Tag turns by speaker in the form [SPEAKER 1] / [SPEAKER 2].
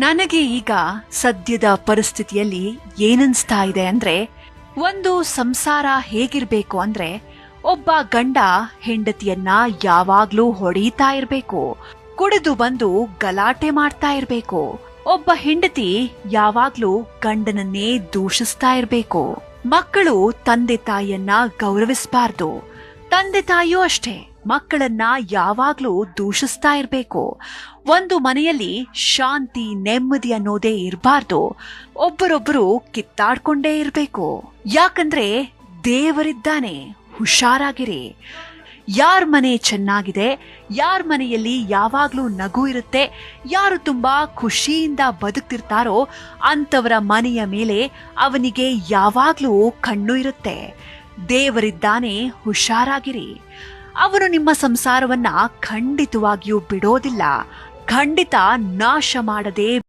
[SPEAKER 1] ನನಗೆ ಈಗ ಸದ್ಯದ ಪರಿಸ್ಥಿತಿಯಲ್ಲಿ ಏನನ್ಸ್ತಾ ಇದೆ ಅಂದ್ರೆ, ಒಂದು ಸಂಸಾರ ಹೇಗಿರ್ಬೇಕು ಅಂದ್ರೆ, ಒಬ್ಬ ಗಂಡ ಹೆಂಡತಿಯನ್ನ ಯಾವಾಗ್ಲೂ ಹೊಡೀತಾ ಇರ್ಬೇಕು, ಕುಡಿದು ಬಂದು ಗಲಾಟೆ ಮಾಡ್ತಾ ಇರ್ಬೇಕು. ಒಬ್ಬ ಹೆಂಡತಿ ಯಾವಾಗ್ಲೂ ಗಂಡನನ್ನೇ ದೂಷಿಸ್ತಾ ಇರ್ಬೇಕು. ಮಕ್ಕಳು ತಂದೆ ತಾಯಿಯನ್ನ ಗೌರವಿಸಬಾರ್ದು, ತಂದೆ ತಾಯಿಯೂ ಅಷ್ಟೇ ಮಕ್ಕಳನ್ನ ಯಾವಾಗ್ಲೂ ದೂಷಿಸ್ತಾ ಇರ್ಬೇಕು. ಒಂದು ಮನೆಯಲ್ಲಿ ಶಾಂತಿ ನೆಮ್ಮದಿ ಅನ್ನೋದೇ ಇರಬಾರ್ದು. ಒಬ್ಬರೊಬ್ಬರು ಕಿತ್ತಾಡ್ಕೊಂಡೇ ಇರ್ಬೇಕು. ಯಾಕಂದ್ರೆ ದೇವರಿದ್ದಾನೆ, ಹುಷಾರಾಗಿರಿ. ಯಾರ ಮನೆ ಚೆನ್ನಾಗಿದೆ, ಯಾರ ಮನೆಯಲ್ಲಿ ಯಾವಾಗ್ಲೂ ನಗು ಇರುತ್ತೆ, ಯಾರು ತುಂಬಾ ಖುಷಿಯಿಂದ ಬದುಕ್ತಿರ್ತಾರೋ ಅಂತವರ ಮನೆಯ ಮೇಲೆ ಅವನಿಗೆ ಯಾವಾಗ್ಲೂ ಕಣ್ಣು ಇರುತ್ತೆ. ದೇವರಿದ್ದಾನೆ, ಹುಷಾರಾಗಿರಿ. ಅವನು ನಿಮ್ಮ ಸಂಸಾರವನ್ನ ಖಂಡಿತವಾಗಿಯೂ ಬಿಡೋದಿಲ್ಲ, ಖಂಡಿತ ನಾಶ ಮಾಡದೆ